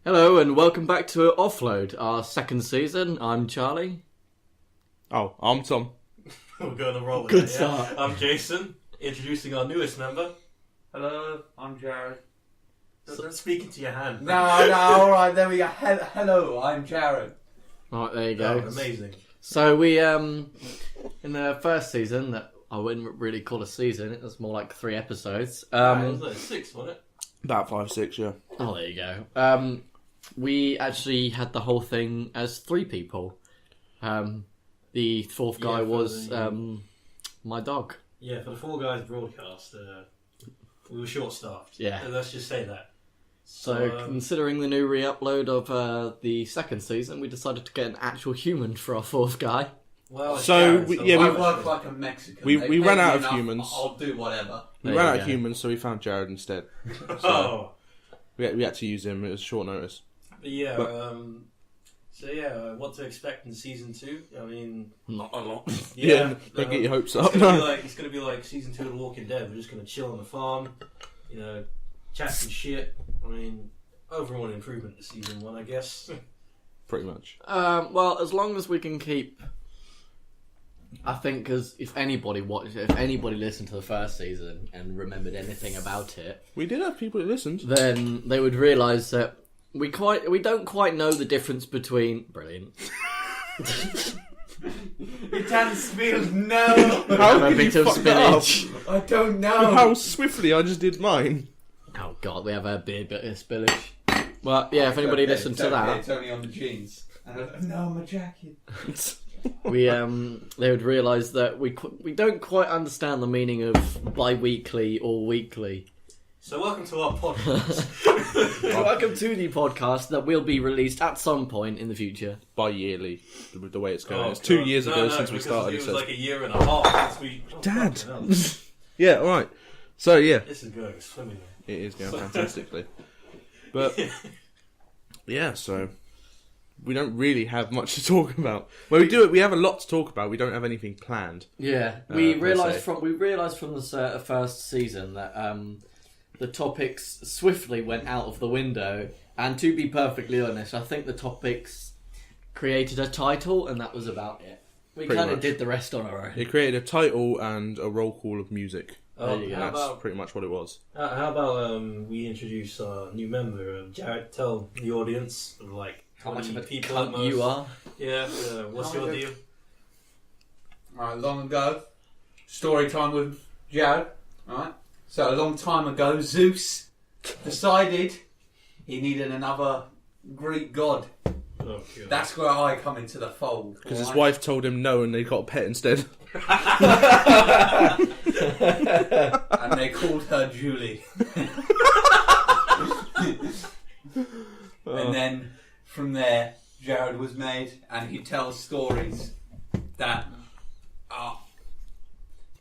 Hello and welcome back to Offload, our second season. I'm Charlie. Oh, I'm Tom. We're going to roll with Good it, start. yeah? I'm Jason, introducing our newest member. Hello, I'm Jared. Speaking to your hand. No, alright, there we go. Hello, I'm Jared. Right, there you go. Oh, amazing. So we, in the first season, that I wouldn't really call a season, it was more like 3 episodes. It was like 6, wasn't it? About 5, 6, yeah. Oh, there you go. We actually had the whole thing as 3 people. The fourth guy was my dog. Yeah, for the Four Guys broadcast, we were short-staffed. Yeah. Let's just say that. So, considering the new re-upload of the second season, we decided to get an actual human for our fourth guy. Well, So, Jared, yeah, I we- work like a Mexican. we ran out of humans. I'll do whatever. We There ran you out of go. humans, so we found Jared instead. Oh, We had to use him. It was short notice. but yeah. But- What to expect in season 2? I mean, Not a lot. Yeah, don't get your hopes up. It's gonna be like season 2 of The Walking Dead. We're just gonna chill on the farm, chat some shit. I mean, overall improvement to season 1, I guess. Pretty much. Well, as long as we can keep, I think, because if anybody listened to the first season and remembered anything about it, We did have people who listened. then they would realise that we don't quite know the difference between brilliant. Italian spilled, no! How A could bit you of fuck that up? spinach. I don't know. How swiftly I just did mine. Oh god, we have a bit of spillage. Well, yeah, if anybody listened to that, It's only on the jeans. No, my jacket. we they would realise that we don't quite understand the meaning of bi-weekly or weekly. So welcome to our podcast. Welcome to the podcast that will be released at some point in the future. Bi-yearly, the way it's going. Oh, it's 2 God. years ago No, since we because started. It It was says. like a year and a half since we. Dad. fucking hell. Yeah, alright. So, yeah, This is going swimmingly. it is going fantastically. But, yeah, so we don't really have much to talk about. Well, we have a lot to talk about. We don't have anything planned. Yeah, we per realised se. from the first season that the topics swiftly went out of the window. And to be perfectly honest, I think the topics created a title, and that was about it. We Pretty kind of much. did the rest on our own. It created a title and a roll call of music. There you go. How That's about pretty much what it was. how about we introduce our new member, Jared? Tell the audience How much of a people at cunt most. you are. Yeah, what's your deal? Alright, long ago, story time with Jared. Alright, so a long time ago, Zeus decided he needed another Greek god. Oh, God. That's where I come into the fold. Because his alright? wife told him no and they got a pet instead. And they called her Julie. And then from there, Jared was made, and he tells stories that are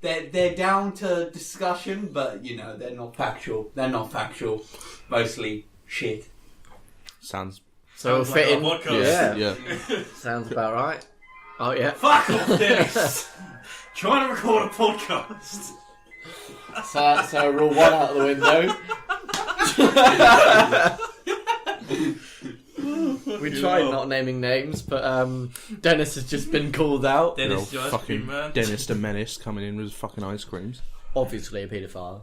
they're down to discussion, but they're not factual. They're not factual. Mostly shit. Sounds... So Sounds like fitting. our podcast. Yeah, Yeah. sounds about right. Oh yeah. Fuck off, Dennis! Trying to record a podcast. So rule 1 out of the window. We tried not naming names, but Dennis has just been called out. Good Dennis, old your ice fucking cream man. Dennis the Menace coming in with his fucking ice creams. Obviously a paedophile.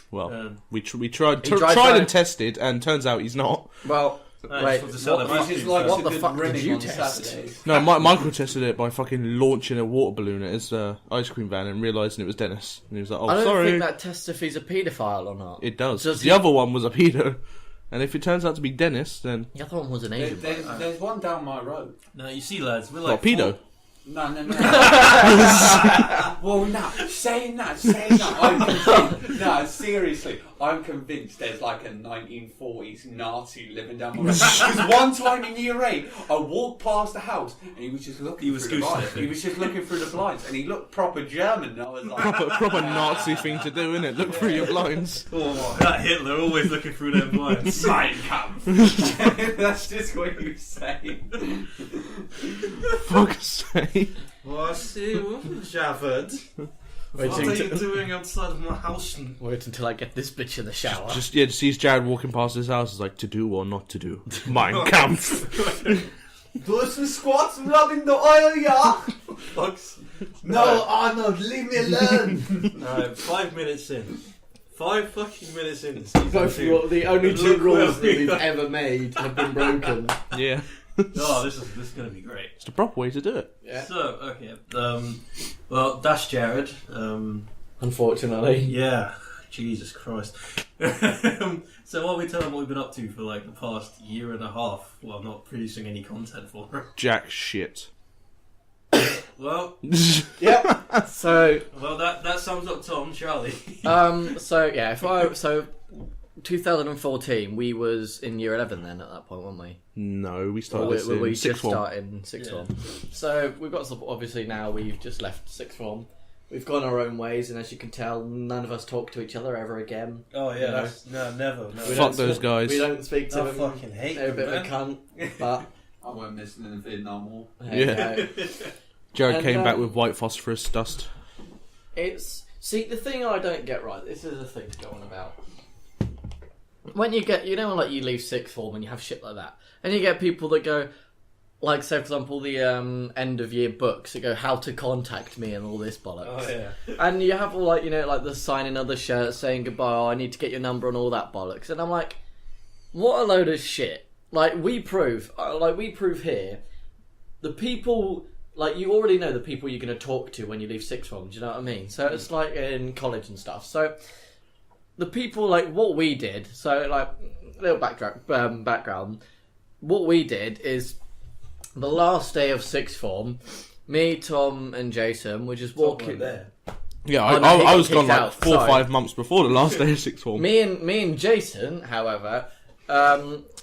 Well, we tried He tried and to- tested, and turns out he's not. Well, I wait. just want to sell them What, ice He's cream just like first. What the a good fuck did rimming you on test? Saturdays. No, Michael tested it by fucking launching a water balloon at his ice cream van and realising it was Dennis. And he was like, oh, I don't sorry. think that tests if he's a paedophile or not. It does. Does The he- other one was a pedo. And if it turns out to be Dennis, then... The other one was an Asian. There's one down my road. No, you see, lads, we're Well, like pedo. No. Well, no. Saying that, I'm convinced. No, seriously, I'm convinced there's like a 1940s Nazi living down my road. Because one time in year 8, I walked past the house and he was just looking He was through the goose blinds. sniffing. He was just looking through the blinds and he looked proper German. And I was like, Proper Nazi thing to do, innit? Look through your blinds. oh, that Hitler always looking through them blinds. Mein Kampf. That's just what he was saying. Fuck's sake. Well, I see, Javed. Wait What are you until, doing outside of my house? wait until I get this bitch in the shower. Just sees Jared walking past his house. Is like, to do or not to do. Mein Kampf. Do some squats, rubbing the oil, yeah. Fucks. No, Arnold, leave me alone. No, 5 minutes in. 5 fucking minutes in. Season Both 2. the only Look two where rules that we we've are. ever made have been broken. Yeah. Oh, this is gonna be great. It's the proper way to do it. Yeah. So, okay. Well, that's Jared. Unfortunately. Yeah. Jesus Christ. So why don't we tell them what we've been up to for like the past year and a half while not producing any content for her? Jack shit. Well, Yep. So, that sums up Tom, Charlie. so 2014, we was in year 11 then at that point, weren't we? No, we Or started we this in just sixth form. started in sixth Yeah. form. So we've got some, obviously now we've just left sixth form. We've gone our own ways, and as you can tell, none of us talk to each other ever again. Oh yeah, You know? that's no, never. No. We Fuck don't those speak- guys. We don't speak to I them. fucking hate They're a bit them, of a cunt, but I won't miss anything no more. hey, Yeah. no. Jared And, came back with white phosphorus dust. See, the thing I don't get right. This is the thing to go on about. When you get, like you leave sixth form and you have shit like that, and you get people that go, like, say for example, the end of year books that go, how to contact me and all this bollocks. Oh yeah. And you have all like the signing of the shirt saying goodbye. Oh, I need to get your number and all that bollocks. And I'm like, what a load of shit. Like we prove here, the people. Like, you already know the people you're going to talk to when you leave sixth form, do you know what I mean? So it's like in college and stuff. So the people, like, what we did, so, like, little background, what we did is the last day of sixth form, me, Tom, and Jason were just walking... there. Yeah, Oh, no, he I got was gone kicked like out, 4 or sorry. 5 months before the last day of sixth form. Me and Jason, however,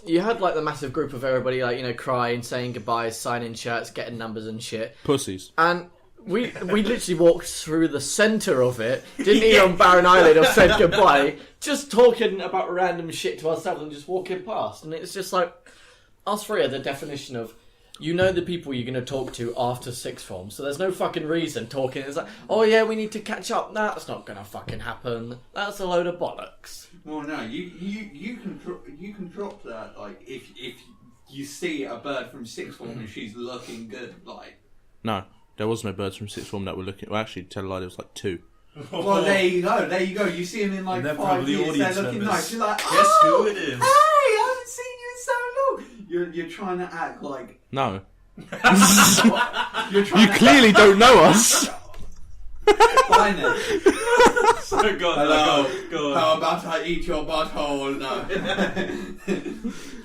you had like the massive group of everybody, like, crying, saying goodbyes, signing shirts, getting numbers and shit. Pussies. And we literally walked through the centre of it, didn't even bar an eyelid or said goodbye, just talking about random shit to ourselves and just walking past. And it's just like, us three are the definition of, the people you're going to talk to after sixth form. So there's no fucking reason talking. It's like, oh yeah, we need to catch up. Nah, that's not going to fucking happen. That's a load of bollocks. Well, no, you can drop that. Like if you see a bird from sixth form and she's looking good, like. No, there was no birds from sixth form that were looking. Well, actually, tell a lie, there was like 2. Well, there you go. You see them in like They're 5 probably years. They're audience looking members. nice. You're like, Guess who it is? Hey, I haven't seen you in so long. You're trying to act like. No. You're trying You to clearly don't know us. find it. So go on, Hello. go on. How about I eat your butthole? No.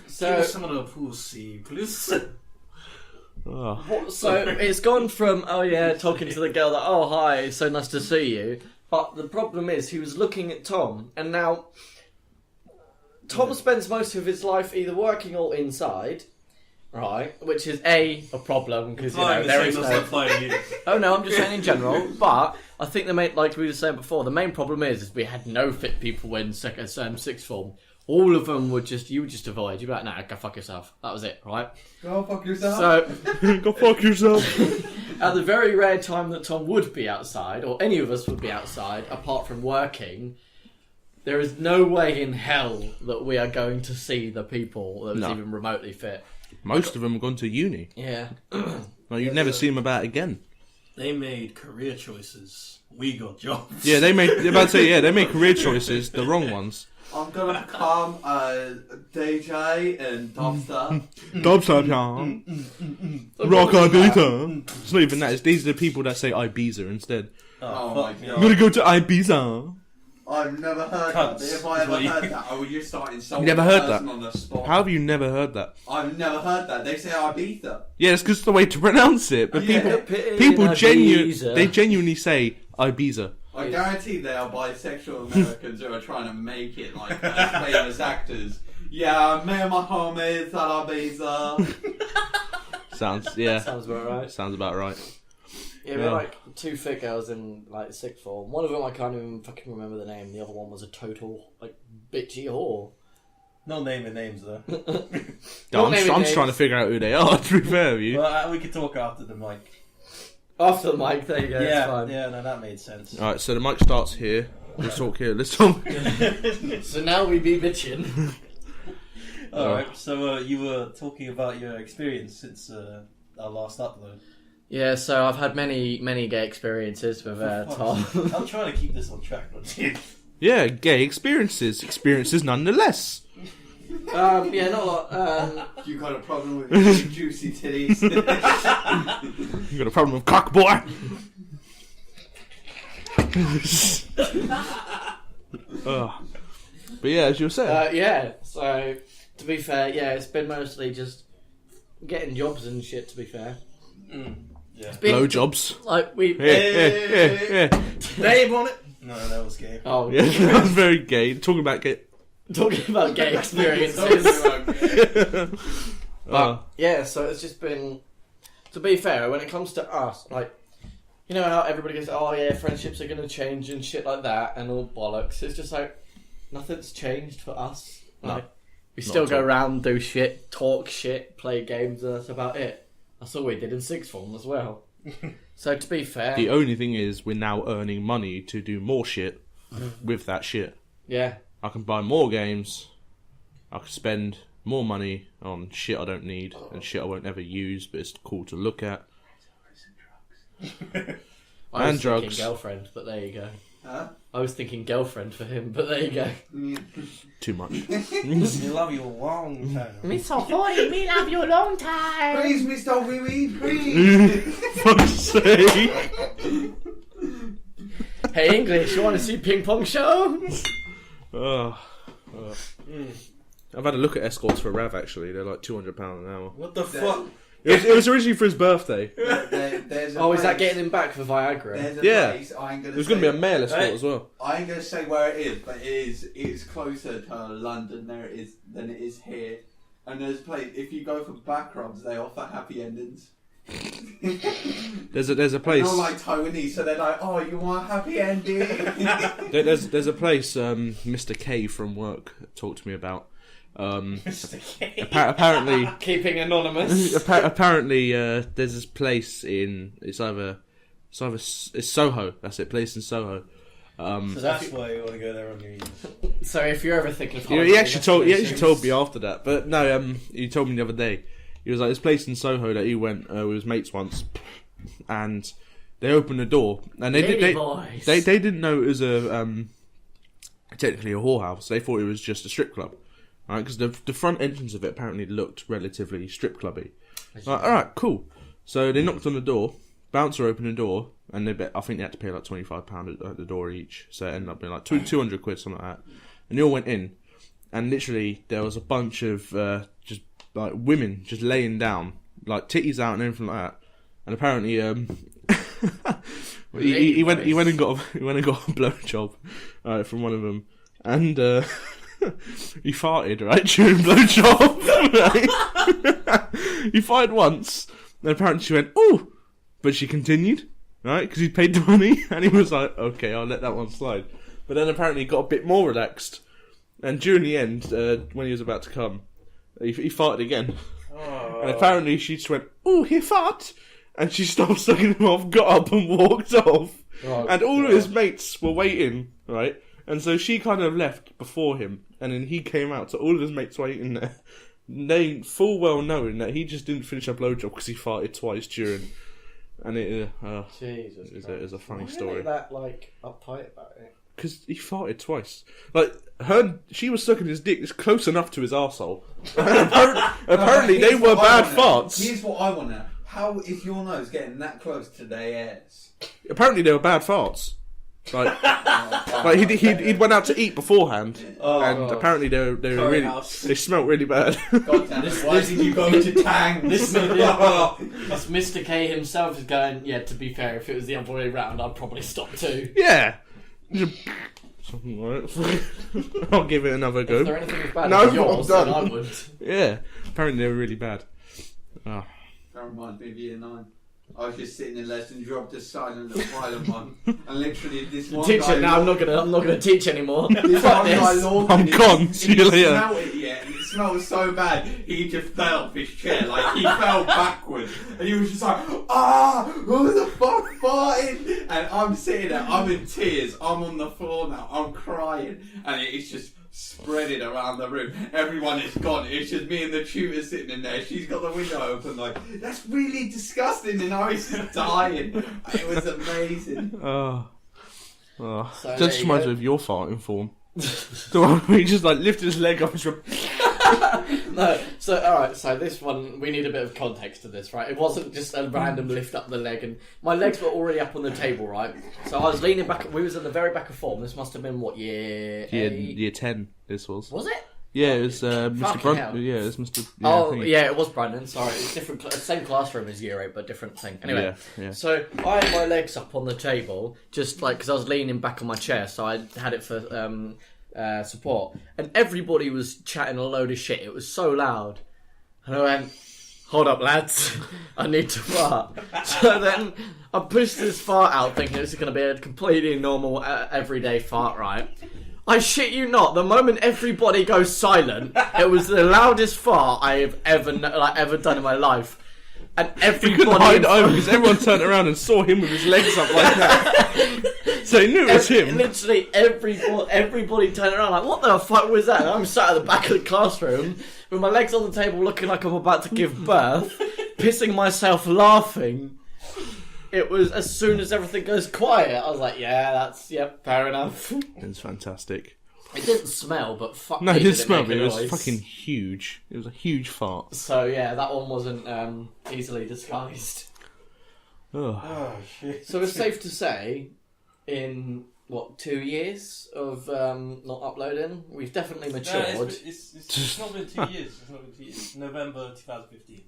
So, Some of the pussy, please. Oh. so it's gone from, oh yeah, talking to the girl that, oh hi, so nice to see you. But the problem is, he was looking at Tom, and now Tom spends most of his life either working or inside, right? Which is a problem because there is no. Oh no, I'm just saying in general. But I think like we were saying before, the main problem is we had no fit people in sixth form. All of them would you would just avoid. You'd be like, nah, go fuck yourself. That was it, right? Go fuck yourself. So Go fuck yourself. at the very rare time that Tom would be outside, or any of us would be outside, apart from working, there is no way in hell that we are going to see the people that was No. even remotely fit. Most of them have gone to uni. Yeah. No, you'd never see them about again. They made career choices. We got jobs. Yeah, they made. They're about to say, yeah, they made career choices, the wrong ones. I'm gonna become a DJ and dubstep. Rock Ibiza. It's not even that. These are the people that say Ibiza instead. Oh fuck my no. I'm gonna go to Ibiza. I've never heard Cunts that. If is I ever what you- heard that, I would just start insulting Never the heard person that? on the spot. How have you never heard that? I've never heard that. They say Ibiza. Yeah, it's because it's the way to pronounce it. But Yeah. people Ibiza. they genuinely say Ibiza. I guarantee they are bisexual Americans who are trying to make it like as famous actors. Yeah, me and my homies at Ibiza. Sounds about right. Sounds about right. Yeah, we Yeah. were like 2 fit girls in like sixth form. One of them I can't even fucking remember the name. The other one was a total like bitchy whore. No naming names though. Yeah, Not I'm naming just names. trying to figure out who they are. To be fair with you. Well, we could talk after the mic. Off the mic, there you go. It's fine. yeah, no, that made sense. Alright, so the mic starts here. Let's talk here. Let's talk. So now we be bitching. Alright, so you were talking about your experience since our last upload. Yeah, so I've had many gay experiences with Tom. I'm trying to keep this on track, not you. Yeah, gay experiences. Experiences nonetheless. Yeah, not a lot. You got a problem with big juicy titties? You got a problem with cock, boy? But yeah, as you were saying. Yeah, so to be fair, yeah, it's been mostly just getting jobs and shit, to be fair. Yeah. It's been, Blowjobs. like, we... Yeah. Name on it! No, that was gay. Oh, Yeah, that was very gay. Talking about gay. Talking about gay experiences. But, yeah, so it's just been... To be fair, when it comes to us, like... You know how everybody goes, oh yeah, friendships are going to change and shit like that and all bollocks. It's just like, nothing's changed for us. Like, we still go around, do shit, talk shit, play games, and that's about it. That's all we did in sixth form as well. So to be fair... The only thing is, we're now earning money to do more shit with that shit. Yeah. I can buy more games, I can spend more money on shit I don't need and shit I won't ever use, but it's cool to look at. I was And drugs. thinking girlfriend, but there you go. Huh? I was thinking girlfriend for him, but there you go. Too much. We love you a long time. Me so horny, me love you a long time. Please, Mr. Wee Wee, please! Fuck's sake. Hey English, you want to see ping pong show? I've had a look at escorts for Rav actually. They're like £200 an hour. What the fuck? It was originally for his birthday. There's a Oh, is that place- getting him back for Viagra? There's a Yeah. place, I ain't gonna There's say, going to be a male escort Hey. as well. I ain't gonna say where it is, but it's closer to London than it is here. And there's a place, if you go for back rubs, they offer happy endings. There's a They're place. not like Tony, so they're like, oh, you want a happy ending? There's a place. Mr. K from work talked to me about. Apparently, Keeping anonymous. apparently, there's this place in it's Soho. That's it. Place in Soho. So that's why you want to go there on New Year's. So if you're ever thinking of He holiday actually told destinations- me after that, but no, he told me the other day. He was like, this place in Soho that he went with his mates once, and they opened the door, and Lady boys. they didn't know it was technically a whorehouse. They thought it was just a strip club, right? Because the front entrance of it apparently looked relatively strip clubby. Like, all right, cool. So they knocked on the door. Bouncer opened the door, and I think they had to pay like £25 at the door each. So it ended up being like 200 quid, something like that. And they all went in, and literally there was a bunch of just like women just laying down, like titties out and everything like that. And apparently, he went and got a blowjob from one of them, and he farted right during blowjob. Right? He farted once, and apparently she went, "Oh," but she continued, right? Because he paid the money, and he was like, "Okay, I'll let that one slide." But then apparently he got a bit more relaxed, and during the end, when he was about to come, he farted again. Oh. And apparently she just went, "Oh, he fart," and she stopped sucking him off, got up and walked off. Oh, and all of God. his mates were waiting, right? And so she kind of left before him, and then he came out. So all of his mates waiting there, they full well knowing that he just didn't finish a blowjob because he farted twice during. And it Jesus is a funny Why story. are they that like uptight about it? Because he farted twice. Like, she was sucking his dick. It's close enough to his arsehole. Apparently they were bad farts. Here's what I want to know. How is your nose getting that close to their ass? Apparently they were bad farts. Like he'd went out to eat beforehand, and apparently they were really House. they smelt really bad. God damn it, why did you go to Tang? This Mr. K himself is going, yeah, to be fair, if it was the other way around, I'd probably stop too. Yeah. Something like that. I'll give it another Is there go. anything as bad No, as yours, I'm then done. I would. Yeah. Apparently they were really bad. Oh. That reminds me of year 9. I was just sitting in lessons and dropped a silent and violent one, and literally this one Teach guy. it now. I'm not gonna teach anymore. This Fuck one guy this. launched I'm it, gone. and See you he later. smelled it yet, and it smelled so bad. He just fell off his chair, like he fell backwards, and he was just like, who the fuck farted? And I'm sitting there, I'm in tears, I'm on the floor now, I'm crying, and it's just spreading around the room. Everyone is gone. It's just me and the tutor sitting in there. She's got the window open, like, that's really disgusting, and I was just dying. It was amazing. Oh. So That there just you reminds go. me of your farting form. The one where he just like lifted his leg up and just No, so alright, so this one, we need a bit of context to this, right? It wasn't just a random lift up the leg, and my legs were already up on the table, right? So I was leaning back, we was in the very back of form, this must have been, what, year year 10 this was. Was it? Yeah, it was Mr. Fucking Brunt. hell. Yeah, it was Mr. Oh, thingy. yeah, it was Brandon, sorry, it's different, same classroom as year 8, but different thing. Anyway, Yeah. so I had my legs up on the table, just like, because I was leaning back on my chair, so I had it for support, and everybody was chatting a load of shit. It was so loud, and I went, "Hold up, lads, I need to fart." So then I pushed this fart out, thinking this is going to be a completely normal, everyday fart, right? I shit you not. The moment everybody goes silent, it was the loudest fart I have ever done in my life. And He everybody couldn't hide over because everyone turned around and saw him with his legs up like that. So they knew it was him. Literally everybody turned around like, what the fuck was that? And I'm sat at the back of the classroom with my legs on the table looking like I'm about to give birth, pissing myself laughing. It was as soon as everything goes quiet, I was like, fair enough. It's fantastic. It didn't smell, but fuck No, me, it did did smell, make but a it was noise. fucking huge. It was a huge fart. So yeah, that one wasn't easily disguised. Ugh. Oh shit. So it's safe to say, in 2 years of not uploading, we've definitely matured. It's not been 2 years. It's not been 2 years. November 2015.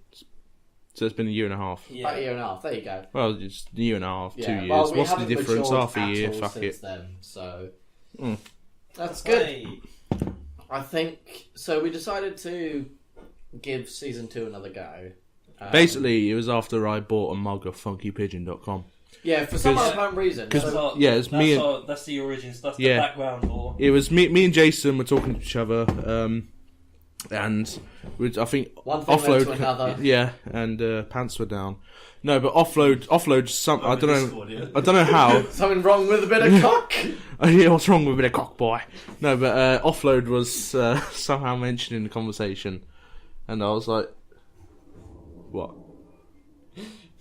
So it's been a year and a half. About a year and a half. There you go. Well, it's a year and a half, 2 years. Well, we What's the haven't difference? matured Half a at year, all fuck since it. then, so Mm. that's good. Hey. I think so. We decided to give season 2 another go. Basically, it was after I bought a mug of funkypigeon.com. yeah, for some because- unknown reason. That's So, our- yeah, it's me and- That's the origins. That's Yeah. the background for. It was me and Jason were talking to each other, and I think one thing led Offload, to another. yeah, and pants were down. No, but Offload. Some I don't know. Discord, yeah. I don't know how. Something wrong with a bit of cock. Oh, yeah, what's wrong with a bit of cock boy? No, but Offload was somehow mentioned in the conversation, and I was like, "What?"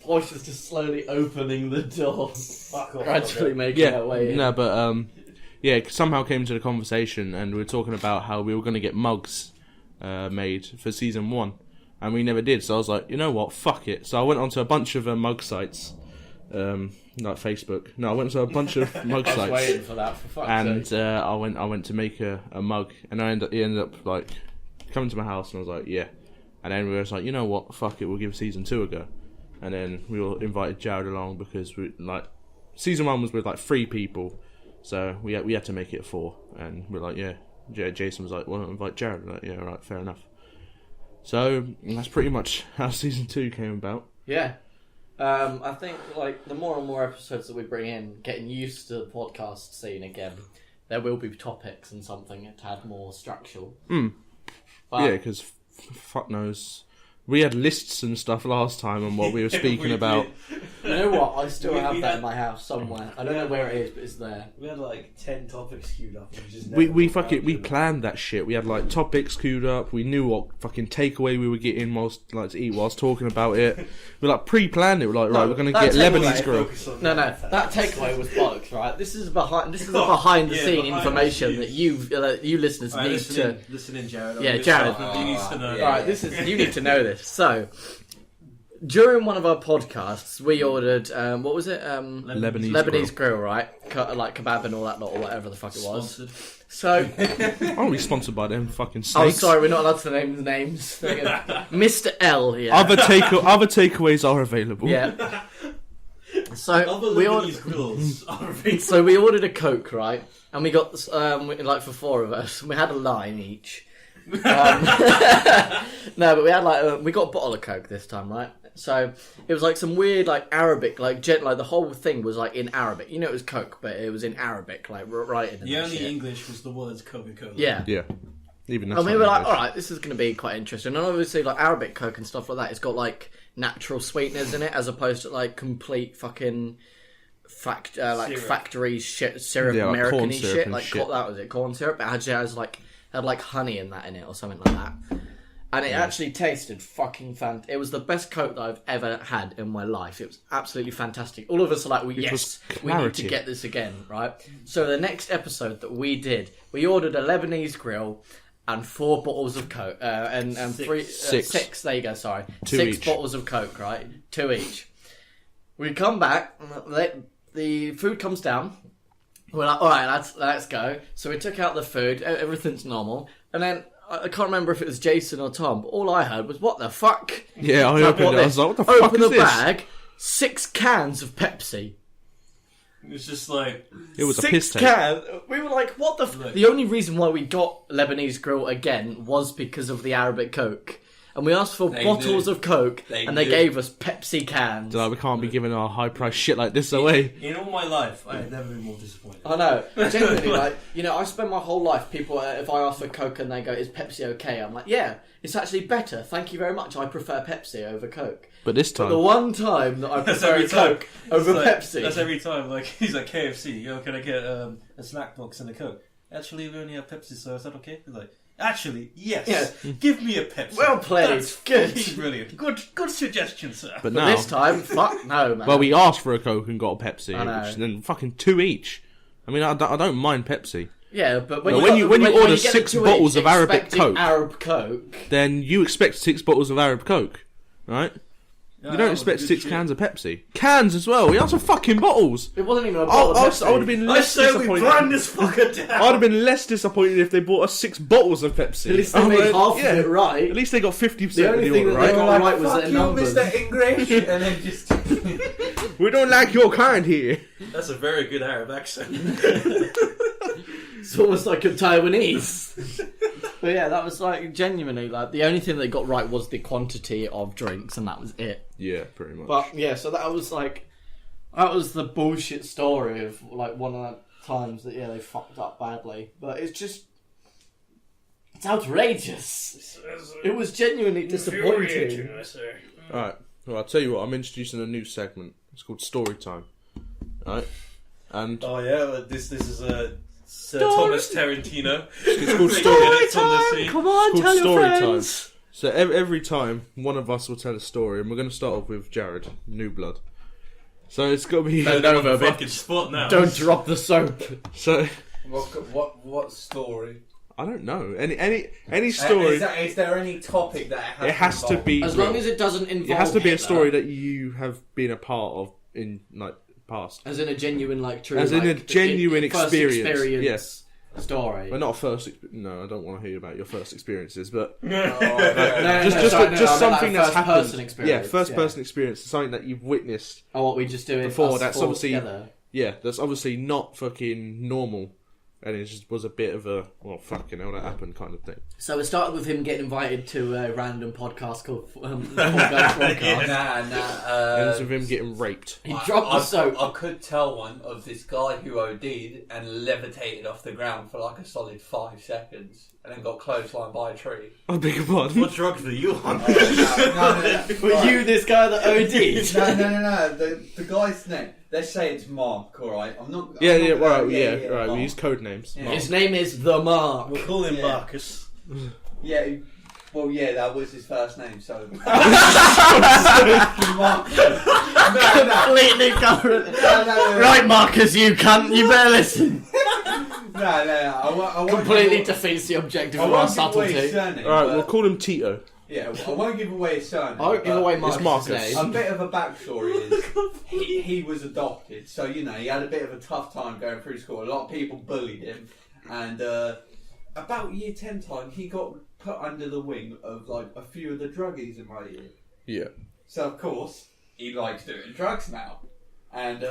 Voice is just slowly opening the door, Fuck off. gradually making Yeah, her way in. no, but yeah, it somehow came to the conversation, and we were talking about how we were going to get mugs made for season 1, and we never did. So I was like, you know what, fuck it. So I went onto a bunch of mug sites, like Facebook. No, I went to a bunch of mug I was sites. waiting for that, for fuck's And sake. I went to make a mug, and he ended up like coming to my house, and I was like, yeah. And then we were just like, you know what, fuck it, we'll give season 2 a go. And then we all invited Jared along because we like season 1 was with like 3 people, so we had to make it 4. And we're like, yeah. Jason was like, well, invite Jared. We're like, yeah, right, fair enough. So that's pretty much how season 2 came about. Yeah. I think like the more and more episodes that we bring in, getting used to the podcast scene again, there will be topics and something to add more structural. Mm. But Yeah, because fuck knows. We had lists and stuff last time on what we were speaking We about. did. you know what? I still We have that had- in my house somewhere. I don't know where it is, but it's there. We had like 10 topics queued up. And we just We never got fucking around we to them. planned that shit. We had like topics queued up. We knew what fucking takeaway we were getting whilst like to eat whilst talking about it. We like pre-planned it. We're like, right, we're gonna that get takeaway- Lebanese grill. Focus on No, that. that takeaway was bollocks, right? This is the Yeah, behind the scene behind the information scenes. that you listeners Alright, need to. listen in, Jared. Yeah, I'm gonna Jared. start with you need to know. Yeah. Alright, this is you need to know this. So, during one of our podcasts, we ordered what was it? Lebanese grill, right? Like kebab and all that lot, or whatever the fuck it was. Sponsored. So, Oh, we sponsored by them fucking oh snakes. sorry, we're not allowed to name the names. There you go. Mr. L here. Other takeaways are available. Yeah. So Other we Lebanese ordered. grills are available. So we ordered a Coke, right? And we got like for 4 of us. We had a line each. No, but we had we got a bottle of Coke this time, right? So it was like some weird, like Arabic, like the whole thing was like in Arabic. You know, it was Coke, but it was in Arabic, like writing. The only English was the words Coca-Cola. Yeah. Yeah. Even that's And we not were like, English. all right, this is going to be quite interesting. And obviously, like Arabic Coke and stuff like that, it's got like natural sweeteners in it, as opposed to like complete fucking Syrup. factory shit, syrup, Yeah, like corn American-y syrup shit. and Like shit. that was it, corn syrup. It actually had like honey in that in it or something like that. And it actually tasted fucking fantastic. It was the best Coke that I've ever had in my life. It was absolutely fantastic. All of us are like, well, yes, was we need to clarity. get this again, right? So the next episode that we did, we ordered a Lebanese grill and 4 bottles of Coke, and six. There you go. Sorry, 2 6 each. bottles of Coke, right? 2 each. We come back. The food comes down. We're like, all right, let's go. So we took out the food. Everything's normal, and then I can't remember if it was Jason or Tom, but all I heard was, what the fuck? Yeah, I Like, opened it. I was like, what the fuck Open is the this? bag, 6 cans of Pepsi. It's just like... It was a 6 piss take. cans. We were like, what the Look. The only reason why we got Lebanese grill again was because of the Arabic Coke. And we asked for They bottles knew. of Coke, They and they knew. gave us Pepsi cans. Like, we can't be giving our high price shit like this away. In all my life, I have never been more disappointed. I know. Genuinely, like, you know, I spend my whole life, people, if I ask for Coke and they go, is Pepsi okay? I'm like, yeah, it's actually better. Thank you very much. I prefer Pepsi over Coke. But this But time, the one time that I That's prefer every time. Coke over It's like- Pepsi. That's every time. Like, he's like, KFC, yo, can I get a snack box and a Coke? Actually, we only have Pepsi, so is that okay? He's like, actually, yes. Yeah. Give me a Pepsi. Well played. That's Good. fucking brilliant. Good suggestion, sir. but But now, this time, fuck no, man. well, we asked for a Coke and got a Pepsi, I know. which then fucking 2 each. I mean, I don't mind Pepsi. Yeah, but But when you order get the 6 two bottles each of Arabic expecting Coke- Arab Coke. Then you expect 6 bottles of Arab Coke, right? Yeah, You that don't was expect good 6 shit. cans of Pepsi. Cans as well. We asked for fucking bottles. It wasn't even a bottle of Pepsi. I would have been I less say we disappointed. brand this fucker down. I'd have been less disappointed if they bought us 6 bottles of Pepsi. At least they I'm made like, half yeah, of it right. At least they got 50% The of only the thing order that they right. got right was fuck their you, numbers. Mr. English, and then just... We don't like your kind here. That's a very good Arab accent. It's almost like a Taiwanese. But yeah, that was like genuinely like the only thing they got right was the quantity of drinks, and that was it. Yeah, pretty much. But yeah, so that was the bullshit story of like one of the times that they fucked up badly. But it's outrageous. It was genuinely disappointing. I say. Alright, well, I'll tell you what, I'm introducing a new segment. It's called Story Time. Alright? And Oh yeah, well, this is Sir Thomas Tarantino. it's called Story Story minutes on the scene. Come on, It's tell called your story friends. So every time, one of us will tell a story, and we're going to start off with Jared, New Blood. So it's got to be... Bend over a bit. Fucking spot now. Don't drop the soap. So, What story? I don't know. Any story... Is there any topic that It has to be... As real. long as it doesn't involve It has to be a Hitler, story that you have been a part of in, like, past. as in a genuine, like, true, As in like, a genuine first experience. Yes. story. Well, not a first... No, I don't want to hear about your first experiences, but... No, Just sorry, I meant something like that's happened. first-person experience. Yeah, first-person experience. Something that you've witnessed. Oh, what we just doing Before, us that's four obviously- together. Yeah, that's obviously not fucking normal. And it just was a bit of a, well, fucking hell, that happened kind of thing. So it started with him getting invited to a random podcast called Podcast. Ends with him getting raped. He dropped the soap. I could tell one of this guy who OD'd and levitated off the ground for like a solid 5 seconds and then got clotheslined by a tree. I beg your pardon. What drugs were you on? No. Were you this guy that OD'd? No. The guy's name. Let's say it's Mark, alright? I'm not. Yeah, I'm not gonna- right, right. Mark. We use code names. Yeah. His name is The Mark. We'll call him Yeah. Marcus. Yeah, well, yeah, that was his first name, so. Mark. Completely covered. No. Right, Marcus, you cunt. You better listen. No, I won't Completely give, defeats the objective I of our won't give away his subtlety. surname. Alright, but- we'll call him Tito. Yeah, I won't give away his surname. I won't give but away It's Marcus' Marcus. A name. bit of a backstory is he was adopted, so you know he had a bit of a tough time going through school. A lot of people bullied him, and about year 10 time he got put under the wing of like a few of the druggies in my year. Yeah. So of course he likes doing drugs now, and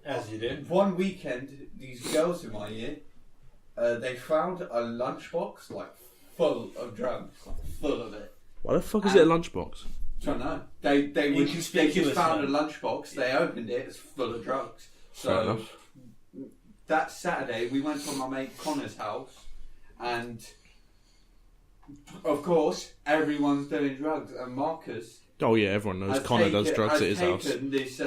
As you did. one weekend these girls in my year they found a lunchbox like full of drugs, like, full of it. Why the fuck is it a lunchbox? don't know. They just found a man. lunchbox. They opened it. It's full of drugs. Fair So enough. that Saturday we went to my mate Connor's house, and of course everyone's doing drugs. And Marcus Oh yeah, everyone knows has Connor does drugs at his has house. taken this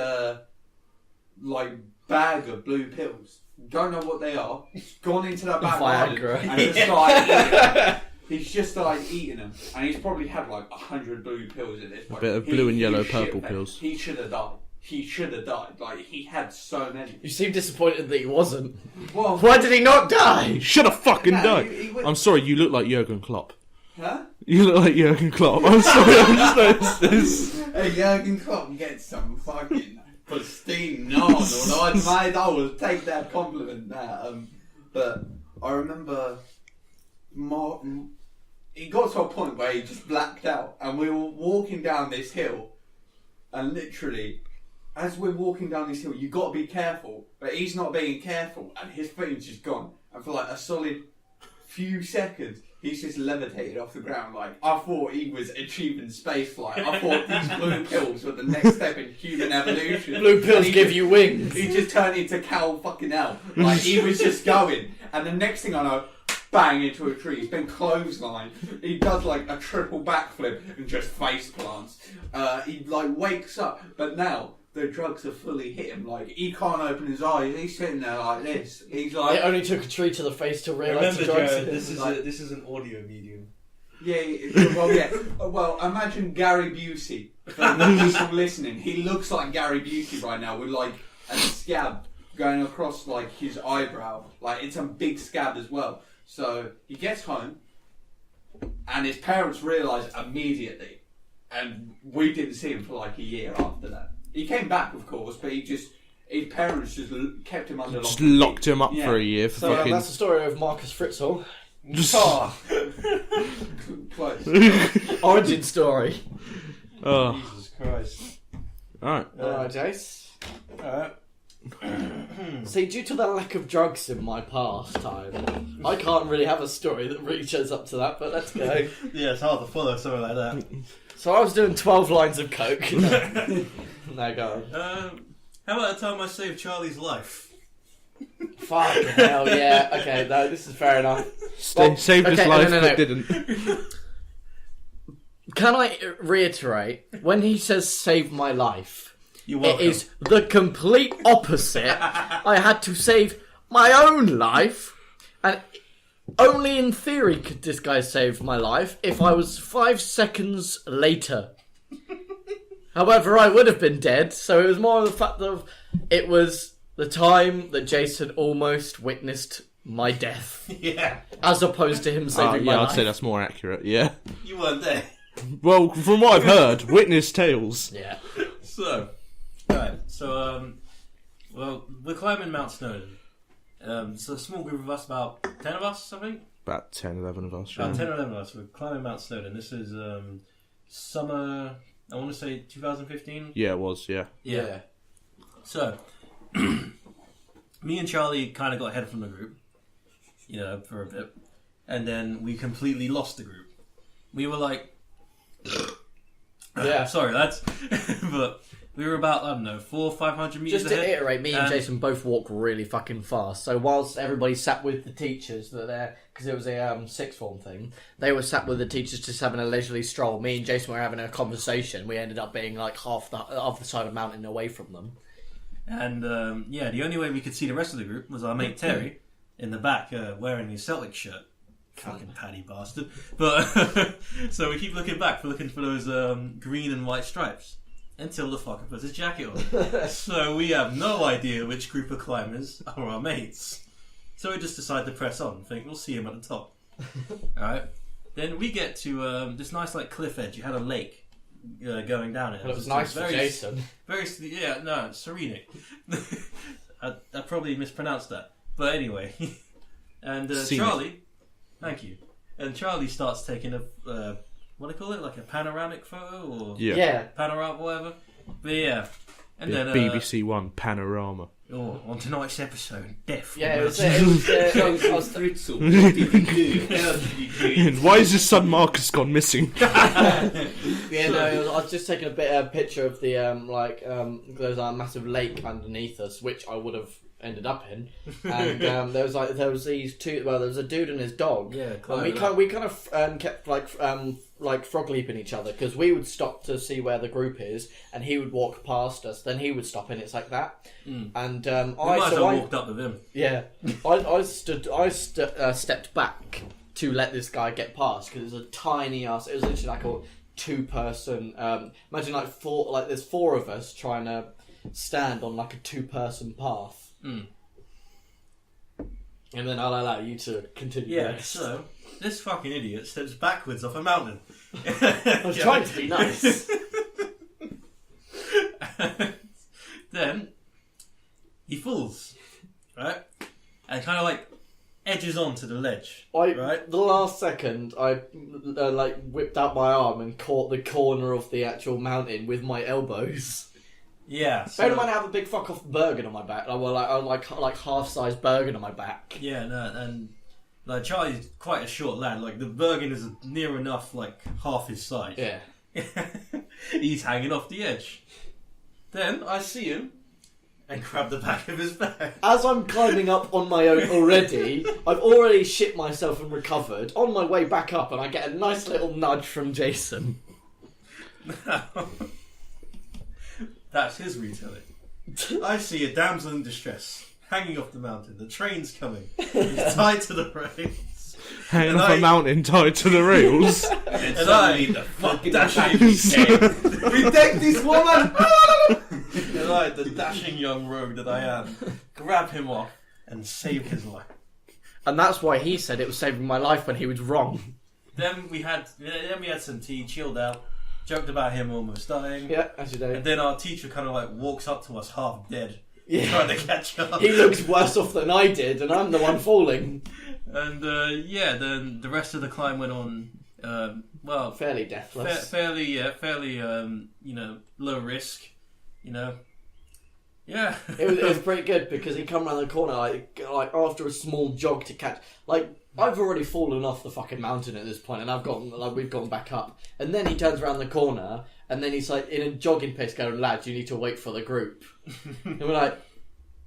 like bag of blue pills. Don't know what they are. He's gone into that back garden Viagra. and just started eating them. He's just started eating them, and he's probably had like 100 blue pills at this point. bit of blue and yellow was shit, purple mate. pills. He should have died. He should have died. Like, he had so many. You seem disappointed that he wasn't. Well, Why did he not die? He should have fucking no, died. he would- I'm sorry, you look like Jurgen Klopp. Huh? You look like Jurgen Klopp. I'm sorry, I just noticed this. Hey, Jurgen Klopp gets some fucking pristine nod. I will take that compliment there. But I remember he got to a point where he just blacked out, and we were walking down this hill, and literally, as we're walking down this hill, you got to be careful, but he's not being careful, and his foot's just gone, and for like a solid few seconds, he's just levitated off the ground. Like, I thought he was achieving spaceflight. I thought these blue pills were the next step in human evolution. Blue And pills he give just- you wings. He just turned into Cal fucking L. Like, he was just going, and the next thing I know, bang into a tree. He's been clotheslined. He does like a triple backflip and just face plants. He like wakes up, but now the drugs have fully hit him. Like, he can't open his eyes. He's sitting there like this. He's like, It only took a tree to the face to realise the Remember, drugs. Jared, hit this is an audio medium. yeah. Well, imagine Gary Busey. For the people listening, he looks like Gary Busey right now with like a scab going across like his eyebrow. Like, it's a big scab as well. So he gets home, and his parents realise immediately, and we didn't see him for like a year after that. He came back, of course, but his parents just kept him under lock. Just and key. locked him up Yeah. for a year for So fucking. that's the story of Marcus Fritzl. Just- Close. Origin story. Oh, Jesus Christ. alright. Alright, Jace. Alright. See, due to the lack of drugs in my pastime, I can't really have a story that really shows up to that, but let's go. Yeah, it's hard to follow something like that. So I was doing 12 lines of coke. Now go How about the time I saved Charlie's life? on. Fucking hell, yeah. Okay, no, this is fair enough. Saved his okay, life, no. but didn't. Can I reiterate, when he says save my life, You're it welcome. is the complete opposite. I had to save my own life, and only in theory could this guy save my life if I was 5 seconds later. However, I would have been dead, so it was more the fact of it was the time that Jason almost witnessed my death, Yeah, as opposed to him saving my Yeah, I'd life. say that's more accurate, yeah. you weren't there. Well, from what I've heard, witness tales. Yeah. So, alright, so, well, we're climbing Mount Snowdon. So a small group of us, about 10 of us, I think? About 10, 11 of us. About Yeah. 10 or 11 of us, we're climbing Mount Snowdon. This is summer, I want to say 2015? Yeah, it was, yeah. Yeah. So, me and Charlie kind of got ahead from the group, you know, for a bit. And then we completely lost the group. We were like... Yeah. Sorry, lads. But we were about, I don't know, 400 or 500 metres Just to ahead. iterate, me and And- Jason both walk really fucking fast. So whilst everybody sat with the teachers, that there because it was a sixth form thing, they were sat with the teachers just having a leisurely stroll. Me and Jason were having a conversation. We ended up being like half the side of the mountain away from them. And yeah, the only way we could see the rest of the group was our mate Terry in the back wearing his Celtic shirt. Fucking paddy bastard. But so we keep looking back, looking for those green and white stripes until the fucker puts his jacket on. So we have no idea which group of climbers are our mates. So we just decide to press on and think we'll see him at the top. Alright. Then we get to this nice like cliff edge. You had a lake going down it. Well, it was nice for Jason. Very, yeah, no, Serenic. I probably mispronounced that. But anyway. And Scenic. Charlie, thank you. And Charlie starts taking a, what do they call it? Like a panoramic photo? Or Yeah. Yeah. panorama, whatever. But yeah. And The then, BBC One panorama. Oh, on tonight's episode, death. Yeah, it was. I was Fritzl, what did you do? How did you do it? Why is his son Marcus gone missing? Yeah, no, I was just taking a picture of the there's a massive lake underneath us, which I would have ended up in, and there was these two. Well, there was a dude and his dog. Yeah, and we kind of kept like frog leaping each other because we would stop to see where the group is, and he would walk past us, then he would stop, and it's like that. And I walked up with him. Yeah, I stepped back to let this guy get past because it was a tiny ass. It was literally like a 2-person. Imagine like four. Like there's 4 of us trying to stand on like a 2-person path. And then I'll allow you to continue. Yeah. Next. So this fucking idiot steps backwards off a mountain. I was trying to be nice. Then he falls, right, and kind of like edges onto the ledge. Right. The last second, I whipped out my arm and caught the corner of the actual mountain with my elbows. Yeah. So, Bear in mind, I have a big fuck off Bergen on my back. Like half-size Bergen on my back. yeah, no, and like Charlie's quite a short lad. Like the Bergen is near enough, like half his size. Yeah. He's hanging off the edge. Then I see him and grab the back of his bag. As I'm climbing up on my own already, I've already shit myself and recovered. On my way back up, and I get a nice little nudge from Jason. That's his retelling. I see a damsel in distress hanging off the mountain. The train's coming. He's tied to the rails. Hanging off a mountain tied to the rails. And And suddenly I- the fucking dashing- Protect this woman! And I, the dashing young rogue that I am, grab him off and save his life. And that's why he said it was saving my life when he was wrong. Then we had some tea, chilled out, joked about him almost dying. Yeah, as you do. And then our teacher kind of like walks up to us half dead, Yeah. trying to catch up. He looks worse off than I did, and I'm the one falling. And then the rest of the climb went on. Fairly deathless. fairly low risk. Yeah. It was pretty good because he come around the corner like after a small jog to catch. Like I've already fallen off the fucking mountain at this point, and we've gone back up. And then he turns around the corner, and then he's like in a jogging pace, going, "Lads, you need to wait for the group." And we're like,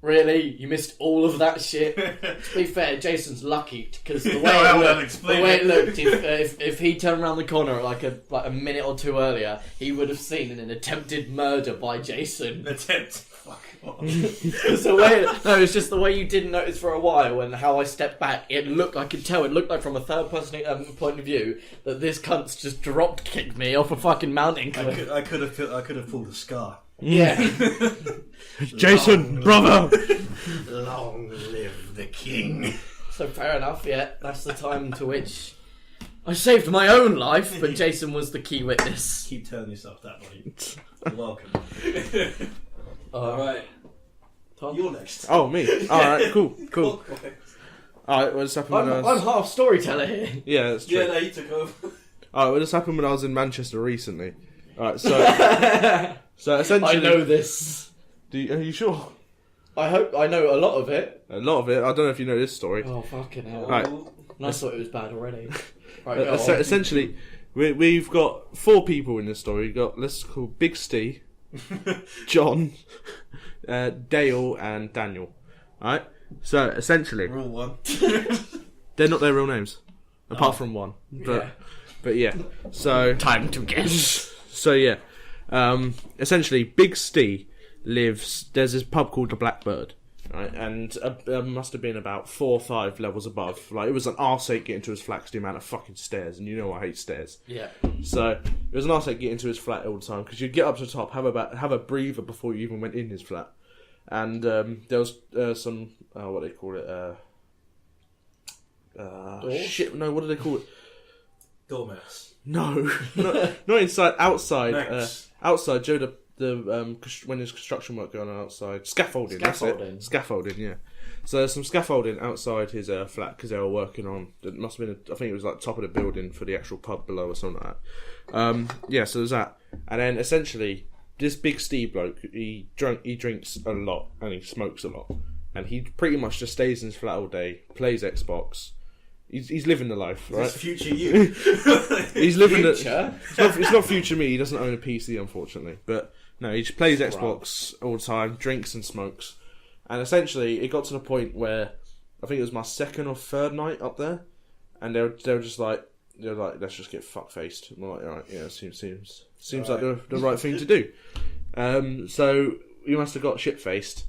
"Really? You missed all of that shit?" To be fair, Jason's lucky because the way it looked, if he turned around the corner like a minute or 2 earlier, he would have seen an attempted murder by Jason. Attempt. Fuck off. It's just the way you didn't notice for a while, and how I stepped back. It looked, I could tell, it looked like from a third person point of view that this cunt's just drop kicked me off a fucking mountain cliff. I could have pulled a scar. Yeah. Jason, brother! Long live the king. So fair enough. Yeah, that's the time to which I saved my own life, but Jason was the key witness. Keep telling yourself that, buddy. You're welcome. Alright. You're next. Oh, me. Alright, cool. Alright, what just happened when I I'm was... half storyteller here. Yeah, that's true. Yeah, no, you took over. Alright, what just happened when I was in Manchester recently? Alright, so essentially... I know this. Are you sure? I hope I know a lot of it. A lot of it. I don't know if you know this story. Oh fucking hell! Right. And I thought it was bad already. Right, go on. Essentially, we've got 4 people in this story. We've got, let's call Big Steve, John, Dale, and Daniel. Alright? So, essentially, Rule 1. they're not their real names. Apart from one. But yeah. So, Time to guess. so yeah. Essentially, Big Steve lives... There's this pub called the Blackbird. Right? And must have been about 4 or 5 levels above. Like, it was an arse-ache getting to his flat 'cause the amount of fucking stairs. And you know I hate stairs. Yeah. So it was an arse-ache getting to his flat all the time because you'd get up to the top, have a breather before you even went in his flat, and there was some what do they call it? Shit, no, what do they call it? Dormouse. No, not inside, outside. Next. Outside, Joe. When there's construction work going on outside, scaffolding. That's it. Scaffolding, yeah. So there's some scaffolding outside his flat because they were working on. It must have been. I think it was like top of the building for the actual pub below or something like that. Yeah. So there's that, and then essentially this big Steve bloke, he drinks a lot and he smokes a lot, and he pretty much just stays in his flat all day, plays Xbox. He's living the life, right? It's future you. He's living Future? It's not future me. He doesn't own a PC, unfortunately. But no, he just plays Xbox all the time, drinks and smokes. And essentially, it got to the point where I think it was my second or third night up there, and they were just like, let's just get fuck faced. I'm like, all right, yeah, seems like the right thing to do. So we must have got shit faced,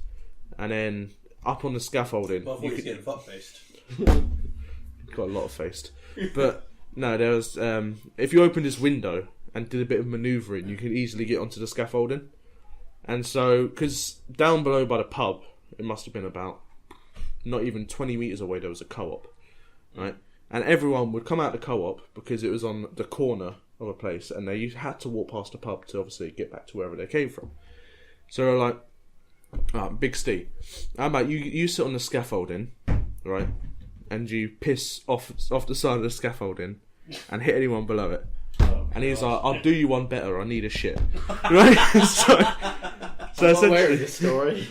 and then up on the scaffolding. Well, I thought he was getting fuck faced. Got a lot of faced, but no, there was. If you opened this window and did a bit of manoeuvring, you could easily get onto the scaffolding. And so, because down below by the pub, it must have been about not even 20 meters away. There was a co-op, right? And everyone would come out the co-op because it was on the corner of a place, and they had to walk past the pub to obviously get back to wherever they came from. So they're like, Big Steve, how about you sit on the scaffolding, right? And you piss off the side of the scaffolding and hit anyone below it. And he's like, I'll do you one better, I need a shit. Right? so I'm not aware of this story.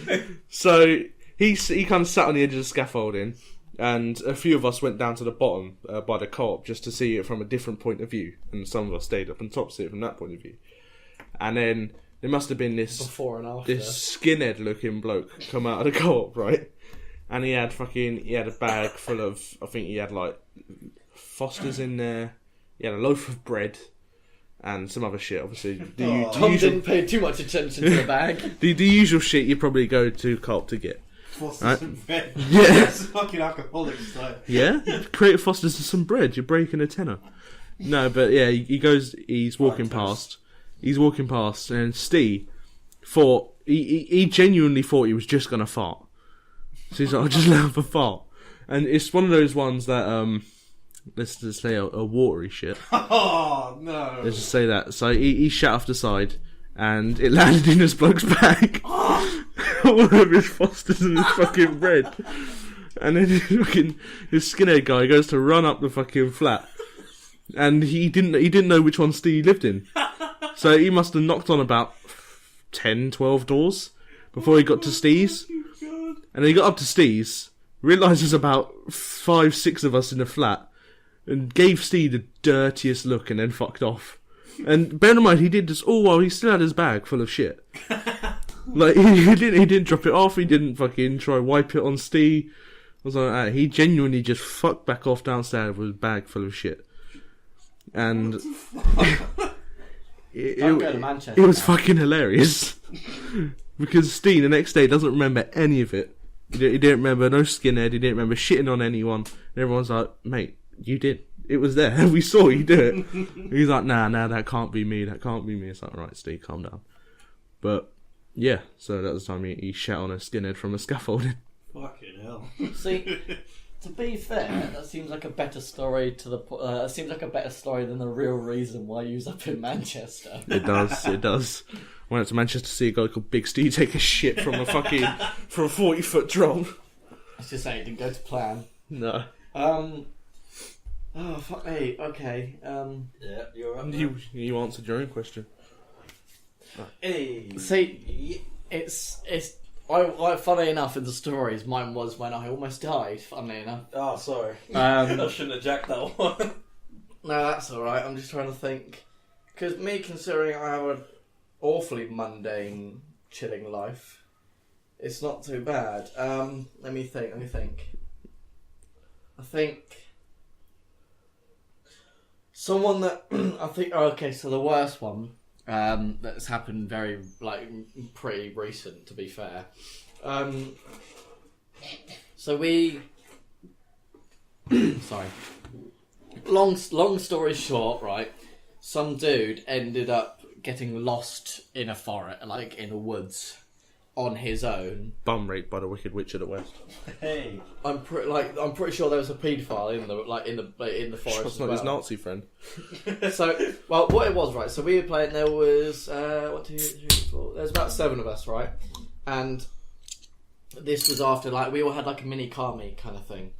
So he kind of sat on the edge of the scaffolding, and a few of us went down to the bottom by the co-op just to see it from a different point of view, and some of us stayed up on top to see it from that point of view. And then there must have been this Before and after. this skinhead looking bloke come out of the co-op, right? And he had a bag full of, I think he had like Foster's in there. He had a loaf of bread and some other shit. Obviously, Tom didn't pay too much attention to the bag. the usual shit you probably go to co-op to get. Foster's and bread. Yeah. That's fucking alcoholic style. Yeah, create Foster's and some bread. You're breaking a tenner. No, but yeah, he goes. He's walking past, and Steve thought he genuinely thought he was just gonna fart. So he's like, I'll just let off a fart. And it's one of those ones that, let's just say a watery shit. Oh, no. Let's just say that. So he shat off the side, and it landed in this bloke's bag. All over his Foster's and his fucking bread. And then his skinhead guy goes to run up the fucking flat. And he didn't know which one Steve lived in. So he must have knocked on about 10, 12 doors before he got to Steve's. And then he got up to Steve's, realised there's about 5, 6 of us in the flat, and gave Steve the dirtiest look and then fucked off. And bear in mind, he did this all while he still had his bag full of shit. Like, he didn't drop it off, he didn't fucking try wipe it on Steve. I was like, he genuinely just fucked back off downstairs with his bag full of shit. And Don't go to Manchester. it was fucking hilarious. Because Steve the next day doesn't remember any of it. He didn't remember no skinhead, he didn't remember shitting on anyone. And everyone's like, mate, you did. It was there. We saw you do it. He's like, nah, that can't be me. It's like, right, Steve, calm down. But, yeah, so that was the time he shat on a skinhead from a scaffolding. Fucking hell. See, to be fair, that seems like a better story seems like a better story than the real reason why you was up in Manchester. It does. I went up to Manchester to see a guy called Big Steve take a shit from a 40-foot drop. Let's just say it didn't go to plan. No. Oh, fuck me. Okay. Yeah, you're up. You answered your own question. Hey. See, it's funny enough in the stories, mine was when I almost died, funnily enough. Oh, sorry. I shouldn't have jacked that one. No, that's alright. I'm just trying to think. Because me, considering I have an awfully mundane, chilling life, it's not too bad. Let me think. I think someone that I think. Oh, okay, so the worst one that's happened pretty recent, to be fair. So we. Sorry. Long story short, right? Some dude ended up getting lost in a forest, like in the woods, on his own. Bum raped by the Wicked Witch of the West. Hey. I'm pretty sure there was a paedophile in the forest. That's not his Nazi friend. So, well, what it was, right? So we were playing. There was 1, 2, 3, 4. There's about 7 of us, right? And this was after we all had like a mini car meet kind of thing,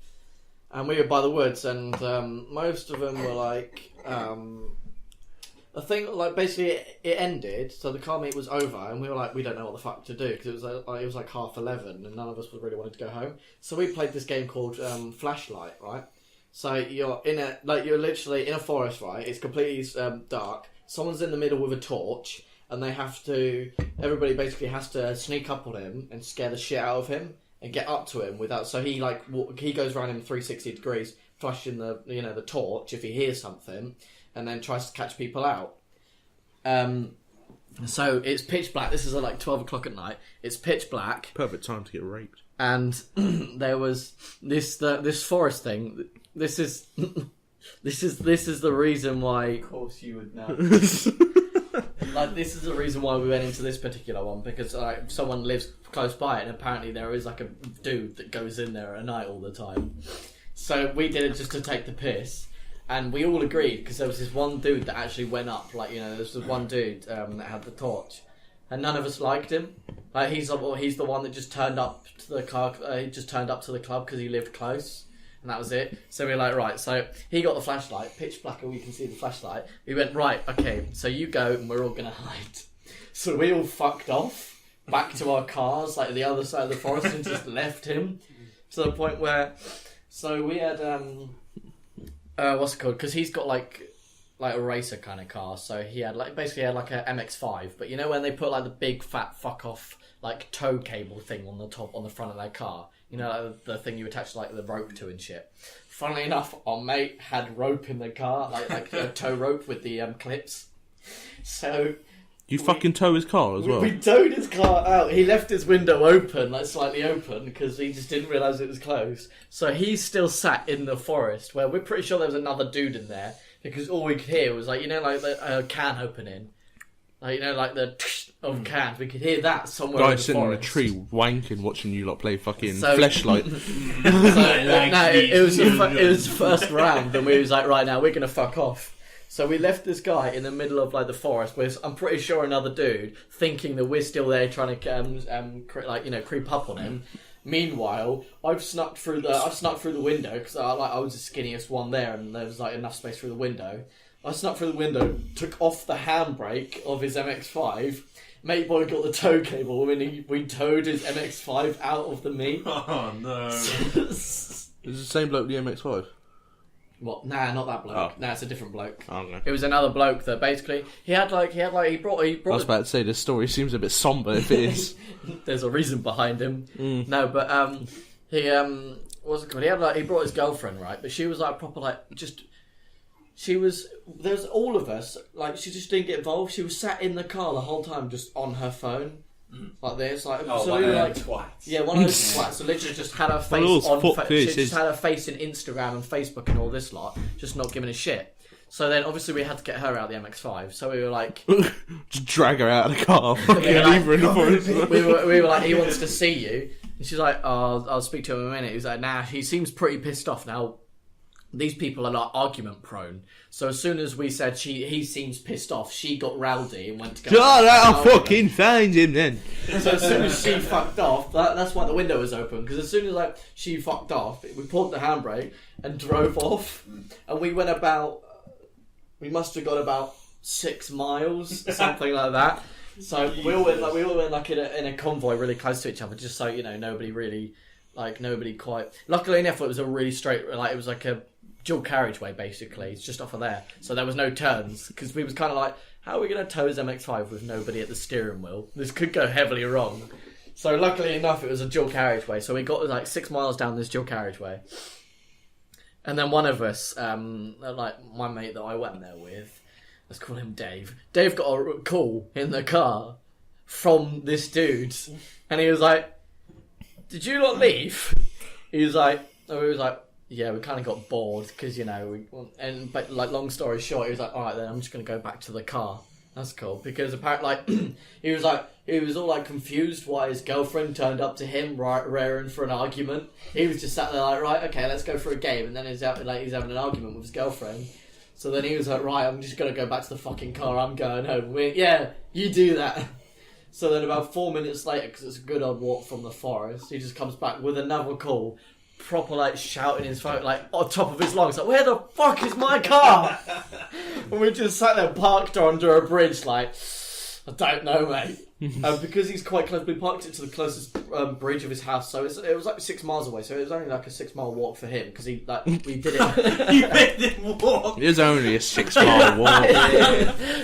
and we were by the woods, and most of them were the thing, like, basically it ended, so the car meet was over, and we were like, we don't know what the fuck to do, because it was like 11:30, and none of us really wanted to go home. So we played this game called Flashlight, right? So you're literally in a forest, right? It's completely dark. Someone's in the middle with a torch, and everybody basically has to sneak up on him and scare the shit out of him and get up to him without. So he he goes around him 360 degrees, flashing the torch if he hears something, and then tries to catch people out. So it's pitch black. This is at like 12 o'clock at night. It's pitch black. Perfect time to get raped. And there was this forest thing. This is the reason why. Of course, you would know. Like, this is the reason why we went into this particular one, because like someone lives close by it, and apparently there is like a dude that goes in there at night all the time. So we did it just to take the piss, and we all agreed because there was this one dude that actually went up. Like, there's this one dude that had the torch, and none of us liked him. Like, he's the one that just turned up to the car. He just turned up to the club because he lived close. And that was it. So we were like, right, so he got the flashlight, pitch black, and we can see the flashlight. We went, right, okay, so you go, and we're all going to hide. So we all fucked off back to our cars, like the other side of the forest, and just left him to the point where... So we had, what's it called? Because he's got like a racer kind of car. So he had basically a MX-5. But you know when they put like the big fat fuck off like tow cable thing on the front of their car? You know, like the thing you attach like the rope to and shit. Funnily enough, our mate had rope in the car, like a tow rope with the clips. So you fucking tow his car as well. We towed his car out. He left his window open, like slightly open, because he just didn't realise it was closed. So he's still sat in the forest, where we're pretty sure there was another dude in there, because all we could hear was like the can opening, like the of cans. We could hear that somewhere. Guy in the sitting in a forest. tree wanking, watching you lot play fucking Fleshlight. It was the first round, and we was like, right now we're gonna fuck off. So we left this guy in the middle of like the forest with, I'm pretty sure, another dude, thinking that we're still there trying to creep up on him. Meanwhile, I've snuck through the window because I was the skinniest one there, and there was like enough space through the window. I snuck through the window, took off the handbrake of his MX-5. Mate boy got the tow cable, and we towed his MX-5 out of the meet. Oh no! Is it the same bloke, the MX-5? What? Nah, not that bloke. Oh. Nah, it's a different bloke. Oh, no. It was another bloke that basically he brought. I was about to say this story seems a bit somber if it is. There's a reason behind him. No, but he what's it called? He brought his girlfriend, right? But she was like proper there's all of us, like, she just didn't get involved. She was sat in the car the whole time just on her phone. Like this, like, Oh, so one we were of them like, twats. yeah, one of those twats. So literally just had her face she just had her face in Instagram and Facebook and all this lot, just not giving a shit. So then obviously we had to get her out of the MX-5. So we were like, just drag her out of the car, fucking Yeah, leave her in the forest. we were like, he wants to see you. And she's like, oh, I'll speak to him in a minute. He's like, nah, he seems pretty pissed off now. These people are like argument prone. So as soon as we said he seems pissed off, she got rowdy and went to go. God, I'll fucking find him then. So as soon as she fucked off, that's why the window was open. Because as soon as she fucked off, we pulled the handbrake and drove off. And we must have got about 6 miles, something like that. So we all went in a convoy really close to each other, just so nobody quite. Luckily enough, it was a really straight, it was like a dual carriageway basically. It's just off of there, so there was no turns, because we was kind of like, how are we going to tow his MX-5 with nobody at the steering wheel? This could go heavily wrong. So luckily enough, it was a dual carriageway. So we got like 6 miles down this dual carriageway, and then one of us, like my mate that I went there with, let's call him Dave. Dave got a call in the car from this dude, and he was like, "Did you not leave?" He was like, yeah, we kind of got bored because but long story short, he was like, all right then, I'm just gonna go back to the car. That's cool, because apparently he was all like confused why his girlfriend turned up to him raring for an argument. He was just sat there like, right, okay, let's go for a game, and then he's having an argument with his girlfriend. So then he was like, right, I'm just gonna go back to the fucking car. I'm going home. Yeah, you do that. So then about 4 minutes later, because it's a good old walk from the forest, he just comes back with another call. proper like shouting his phone like on top of his lungs, like, "Where the fuck is my car?" And we just sat there parked under a bridge, like, "I don't know, mate." Because he's quite close, we parked it to the closest bridge of his house, so it was like 6 miles away. So it was only like a 6-mile walk for him because we did it. You made him walk. It was only a 6-mile walk.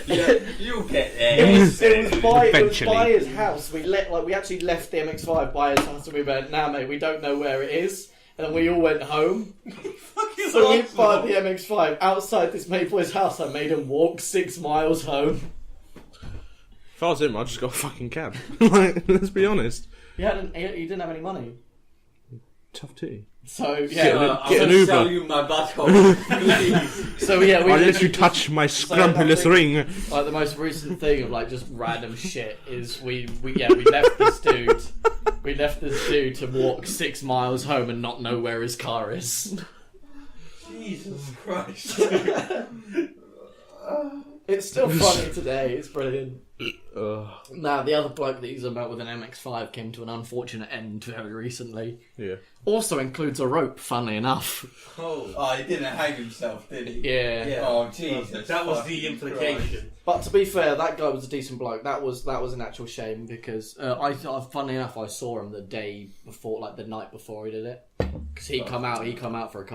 Yeah, you'll get there. It was by Eventually. his house. We actually left the MX-5 by his house, and we went, "Nah, mate, we don't know where it is." And then we all went home. Fucking So we awesome. parked the MX-5 outside this mate boy's house. I made him walk 6 miles home. If I was him, I'd just got a fucking cab. Like, let's be honest. He didn't have any money. Tough titty. So yeah, Get an I'm Uber. gonna sell you my butthole, please. so yeah, we I'll let literally you touch my scrumpulous nothing- ring. Like the most recent thing of like just random shit is we left this dude. We left this dude to walk 6 miles home and not know where his car is. Jesus Christ. It's still funny today. It's brilliant. Ugh. Now the other bloke that he's about with an MX-5 came to an unfortunate end very recently. Yeah. Also includes a rope, funnily enough. Oh, he didn't hang himself, did he? Yeah. Yeah. Oh, Jesus. That was the fucking implication. Christ. But to be fair, that guy was a decent bloke. That was an actual shame because funnily enough, I saw him the day before, like the night before he did it, because he come out for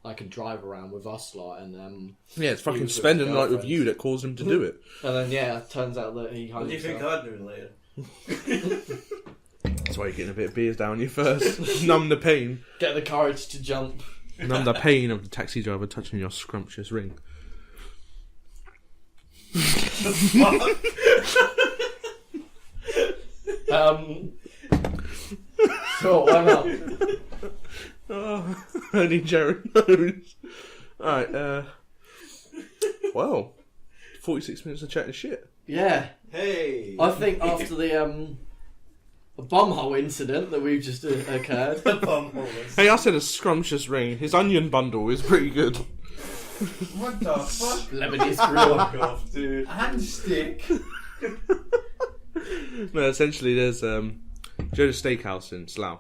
like a drive around with us lot, and Yeah, it's fucking was with spending his the night with girlfriend. you that caused him to do it. then it turns out that he hung What do you think himself. I'd do later? That's why you're getting a bit of beers down you first. Numb the pain. Get the courage to jump. Numb the pain of the taxi driver touching your scrumptious ring. Sure, why not? Oh, only Jared knows. Alright, well, 46 minutes of chatting shit. Yeah, Hey. I think after the bumhole incident that we've just occurred. Hey, I said a scrumptious ring. His onion bundle is pretty good. What the fuck? Lebanese grill. off, dude. Hand stick? No, essentially there's Joe's Steakhouse in Slough.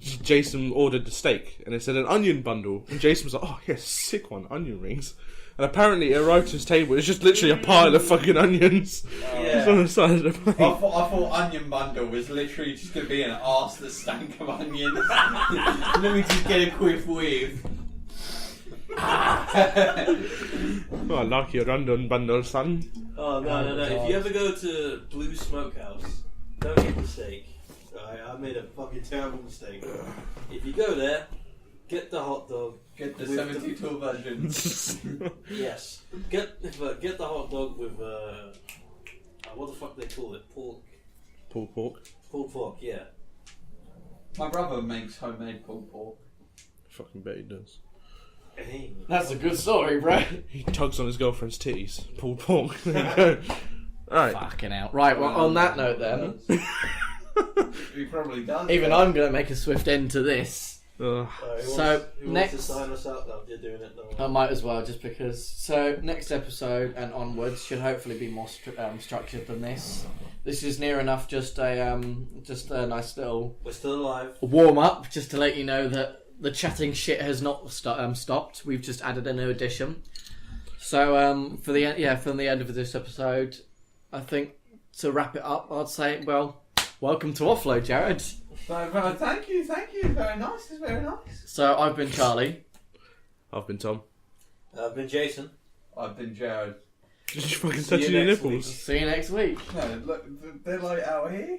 Jason ordered the steak and it said an onion bundle, and Jason was like, "Oh yes, sick one, onion rings." And apparently it arrived to his table. It's just literally a pile of fucking onions Yeah. on the side of the I plate. thought onion bundle was literally just going to be an arse that stank of onions. Let me just get a quick whiff. Oh, I like your onion bundle, son. Oh, no. If you ever go to Blue Smokehouse, don't get the steak. Alright, I made a fucking terrible mistake. If you go there, get the hot dog. Get the With 72 versions. Yes. Get the hot dog with, what the fuck they call it? Pulled pork. Pulled pork, yeah. My brother makes homemade pulled pork. Fucking bet he does. Hey. That's a good story, bro. He tugs on his girlfriend's titties. Pulled pork. There you go. Alright. Fucking out. Right, well, on that note then, He probably does. even I'm going to make a swift end to this. Ugh. So, who next- wants to sign us out? No, you're doing it. No. I might as well, just because. So, next episode and onwards should hopefully be more structured than this. This is near enough just a nice little We're still alive. warm up, just to let you know that the chatting shit has not stopped. We've just added a new addition. So, from the end of this episode, I think to wrap it up, I'd say, well, welcome to Offload, Jared. So, thank you. Very nice. It's very nice. So, I've been Charlie. I've been Tom. I've been Jason. I've been Jared. Did you fucking See you touch your next nipples? See you next week. No, look, they're like out here.